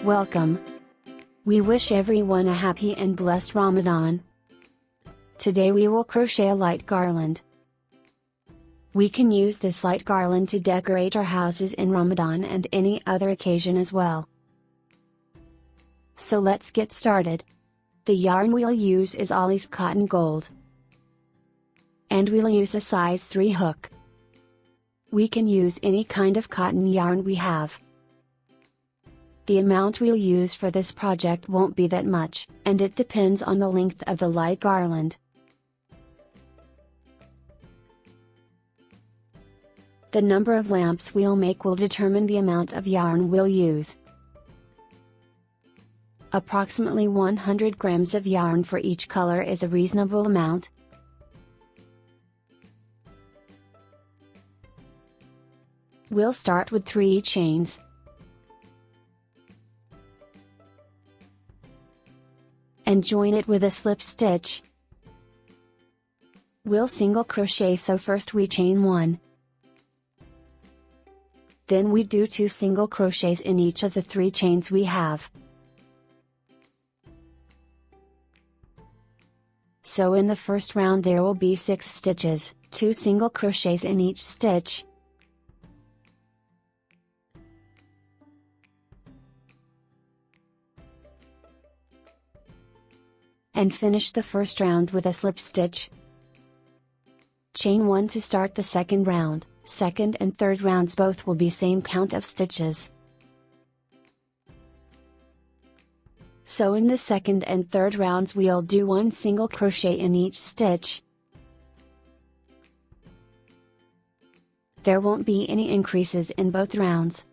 Welcome! We wish everyone a happy and blessed Ramadan. Today we will crochet a light garland. We can use this light garland to decorate our houses in Ramadan and any other occasion as well. So let's get started. The yarn we'll use is Ollie's Cotton Gold. And we'll use a size 3 hook. We can use any kind of cotton yarn we have. The amount we'll use for this project won't be that much, and it depends on the length of the light garland. The number of lamps we'll make will determine the amount of yarn we'll use. Approximately 100 grams of yarn for each color is a reasonable amount. We'll start with 3 chains. And join it with a slip stitch. We'll single crochet, so first we chain 1. Then we do 2 single crochets in each of the 3 chains we have. So in the first round there will be 6 stitches, 2 single crochets in each stitch. And finish the first round with a slip stitch. Chain 1 to start the second round. Second and third rounds both will be same count of stitches. So in the second and third rounds we'll do 1 single crochet in each stitch. There won't be any increases in both rounds.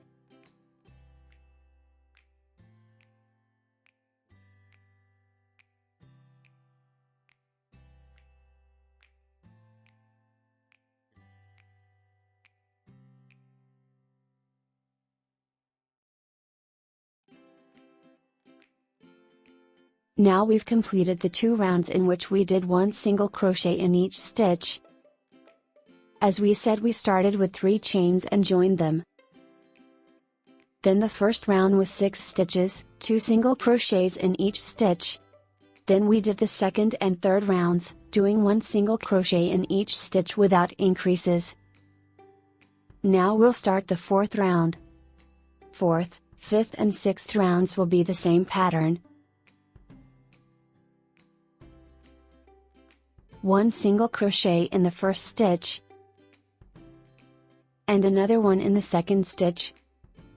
Now we've completed the 2 rounds in which we did 1 single crochet in each stitch. As we said, we started with 3 chains and joined them. Then the first round was 6 stitches, 2 single crochets in each stitch. Then we did the second and third rounds, doing 1 single crochet in each stitch without increases. Now we'll start the 4th round. 4th, 5th and 6th rounds will be the same pattern. 1 single crochet in the first stitch, and another one in the second stitch,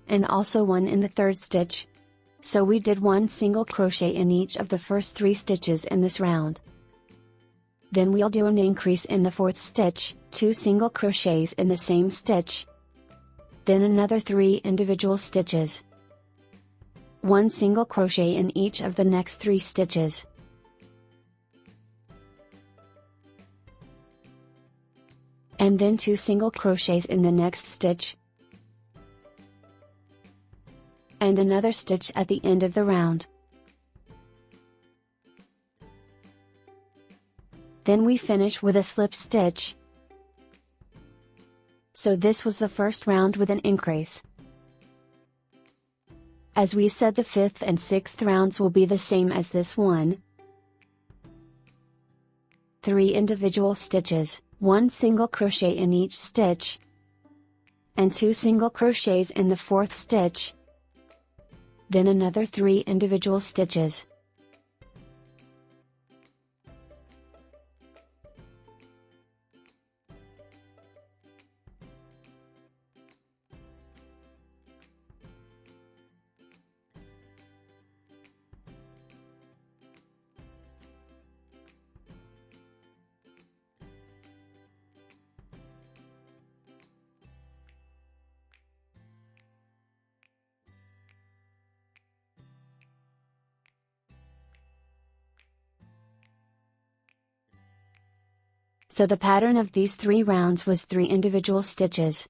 and also one in the third stitch. So we did 1 single crochet in each of the first 3 stitches in this round. Then we'll do an increase in the 4th stitch, 2 single crochets in the same stitch. Then another 3 individual stitches. 1 single crochet in each of the next 3 stitches. And then 2 single crochets in the next stitch. And another stitch at the end of the round. Then we finish with a slip stitch. So this was the first round with an increase. As we said, the 5th and 6th rounds will be the same as this one. 3 individual stitches, 1 single crochet in each stitch, and 2 single crochets in the 4th stitch. Then another 3 individual stitches. So the pattern of these 3 rounds was 3 individual stitches,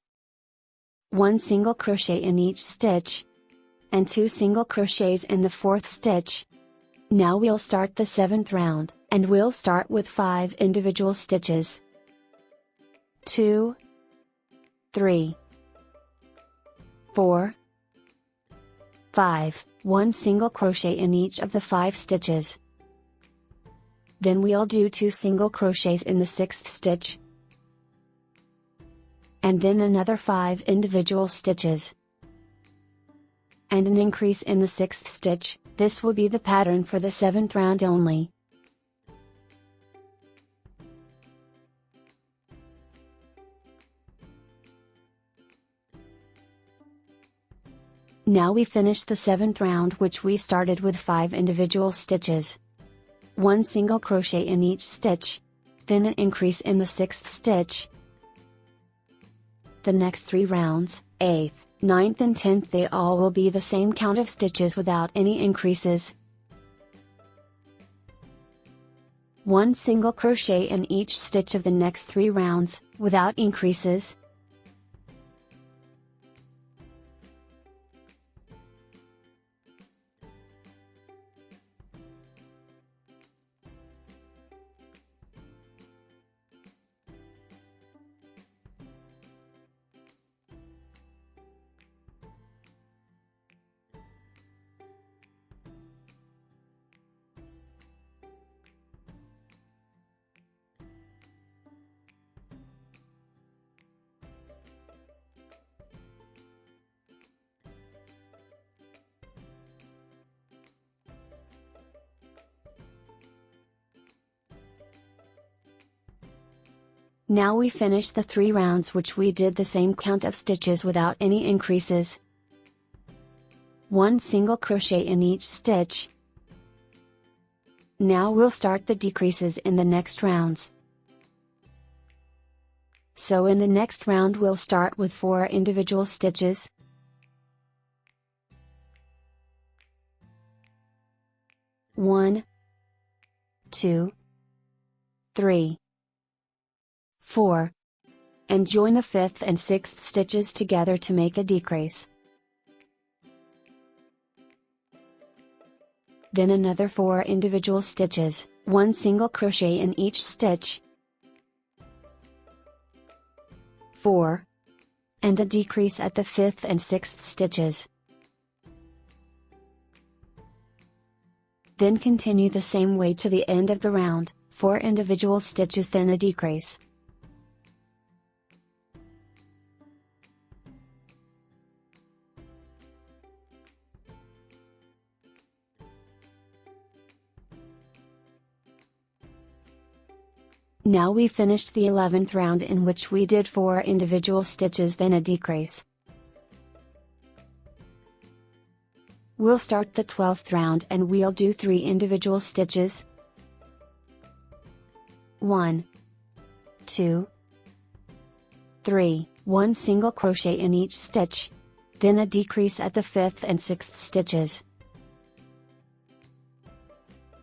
1 single crochet in each stitch, and 2 single crochets in the 4th stitch. Now we'll start the 7th round, and we'll start with 5 individual stitches. 2, 3, 4, 5, 1 single crochet in each of the 5 stitches. Then we'll do 2 single crochets in the 6th stitch, and then another 5 individual stitches, and an increase in the 6th stitch. This will be the pattern for the 7th round only. Now we finish the 7th round, which we started with 5 individual stitches. 1 single crochet in each stitch, then an increase in the 6th stitch. The next 3 rounds, 8th, 9th and 10th, they all will be the same count of stitches without any increases. 1 single crochet in each stitch of the next 3 rounds, without increases. Now we finish the 3 rounds, which we did the same count of stitches without any increases. 1 single crochet in each stitch. Now we'll start the decreases in the next rounds. So in the next round we'll start with 4 individual stitches. 1, 2, 3, 4, and join the 5th and 6th stitches together to make a decrease. Then another 4 individual stitches, 1 single crochet in each stitch, 4, and a decrease at the 5th and 6th stitches. Then continue the same way to the end of the round, 4 individual stitches, then a decrease. Now we finished the 11th round, in which we did 4 individual stitches, then a decrease. We'll start the 12th round and we'll do 3 individual stitches. 1, 2, 3, 1 single crochet in each stitch, then a decrease at the 5th and 6th stitches.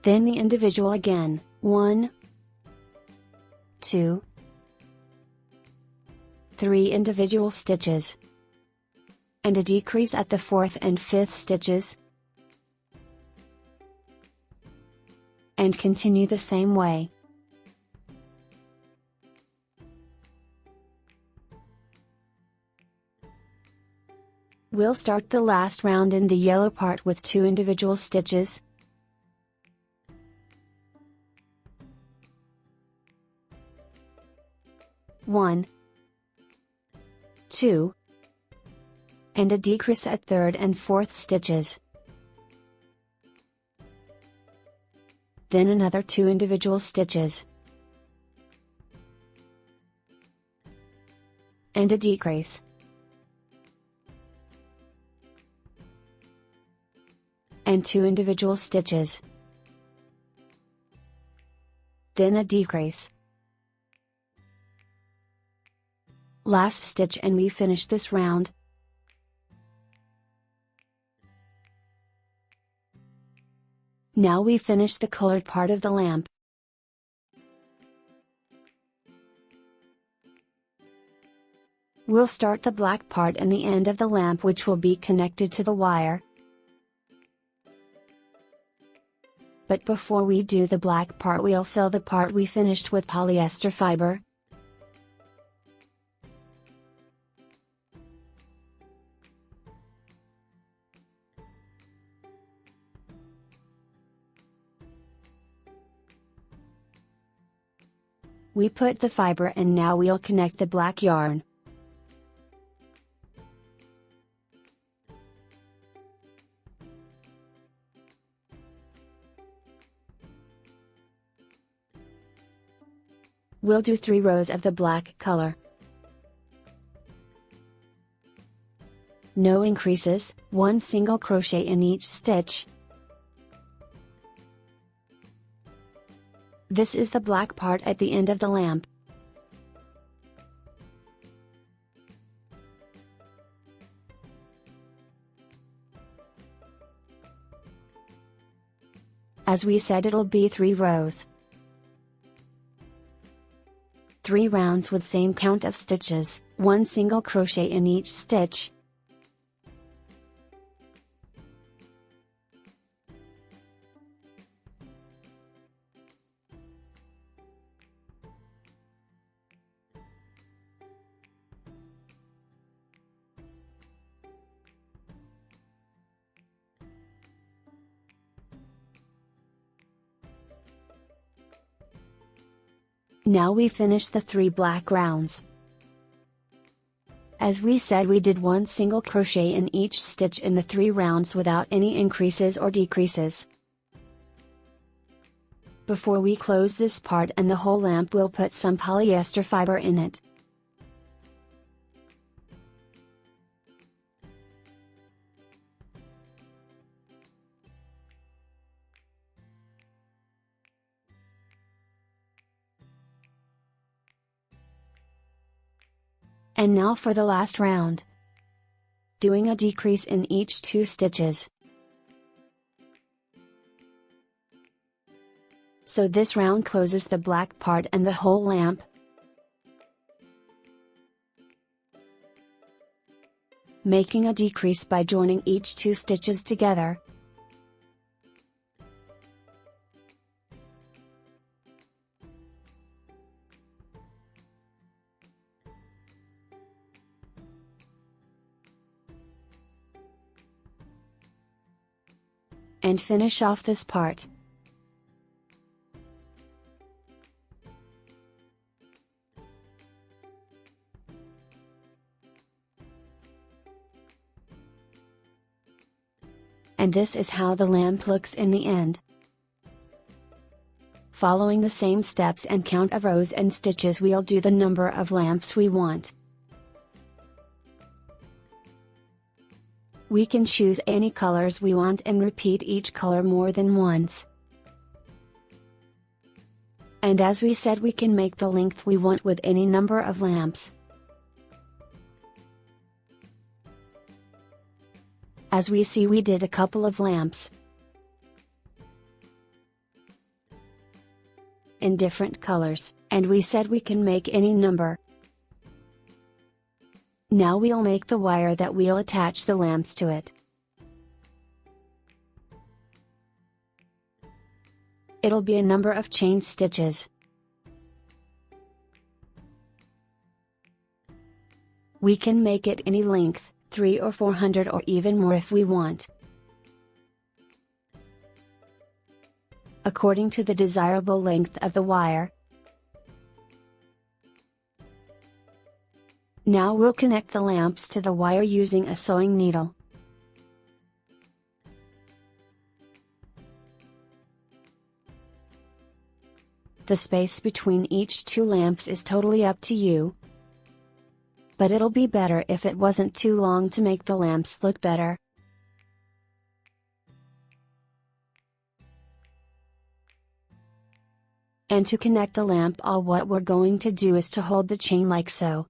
Then the individual again, 1, 2, 3 individual stitches, and a decrease at the 4th and 5th stitches, and continue the same way. We'll start the last round in the yellow part with 2 individual stitches. 1, 2, and a decrease at 3rd and 4th stitches. Then another 2 individual stitches, and a decrease. And 2 individual stitches. Then a decrease. Last stitch, and we finish this round. Now we finish the colored part of the lamp. We'll start the black part and the end of the lamp, which will be connected to the wire. But before we do the black part, we'll fill the part we finished with polyester fiber. We put the fiber and now we'll connect the black yarn. We'll do 3 rows of the black color. No increases, 1 single crochet in each stitch. This is the black part at the end of the lamp. As we said, it'll be 3 rows. 3 rounds with same count of stitches, 1 single crochet in each stitch. Now we finish the 3 black rounds. As we said, we did 1 single crochet in each stitch in the 3 rounds without any increases or decreases. Before we close this part and the whole lamp, we'll put some polyester fiber in it. And now for the last round. Doing a decrease in each 2 stitches. So this round closes the black part and the whole lamp. Making a decrease by joining each 2 stitches together. And finish off this part. And this is how the lamp looks in the end. Following the same steps and count of rows and stitches, we'll do the number of lamps we want. We can choose any colors we want and repeat each color more than once. And as we said, we can make the length we want with any number of lamps. As we see, we did a couple of lamps in different colors, and we said we can make any number. Now we'll make the wire that we'll attach the lamps to it. It'll be a number of chain stitches. We can make it any length, 300 or 400 or even more if we want, according to the desirable length of the wire. Now we'll connect the lamps to the wire using a sewing needle. The space between each 2 lamps is totally up to you, but it'll be better if it wasn't too long to make the lamps look better. And to connect the lamp, all what we're going to do is to hold the chain like so.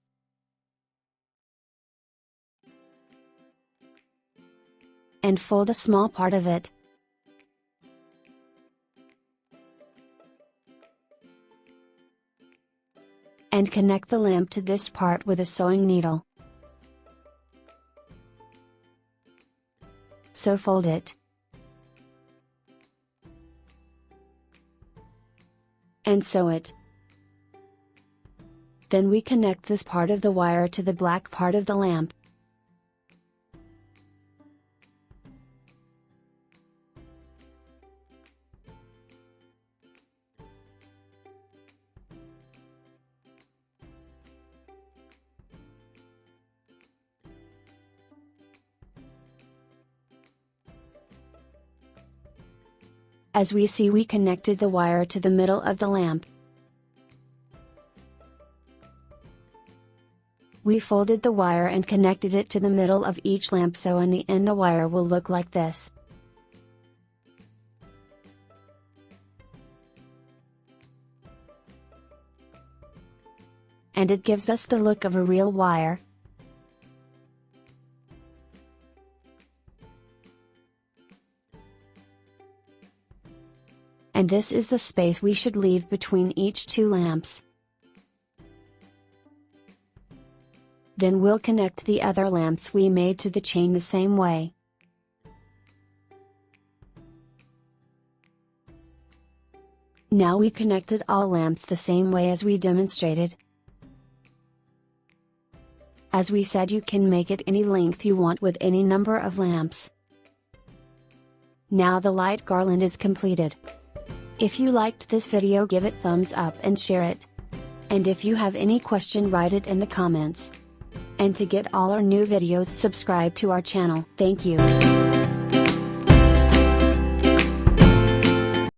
And fold a small part of it. And connect the lamp to this part with a sewing needle. So fold it. And sew it. Then we connect this part of the wire to the black part of the lamp. As we see, we connected the wire to the middle of the lamp. We folded the wire and connected it to the middle of each lamp, so in the end the wire will look like this. And it gives us the look of a real wire. And this is the space we should leave between each two lamps. Then we'll connect the other lamps we made to the chain the same way. Now we connected all lamps the same way as we demonstrated. As we said, you can make it any length you want with any number of lamps. Now the light garland is completed. If you liked this video, give it thumbs up and share it. And if you have any question, write it in the comments. And to get all our new videos, subscribe to our channel. Thank you.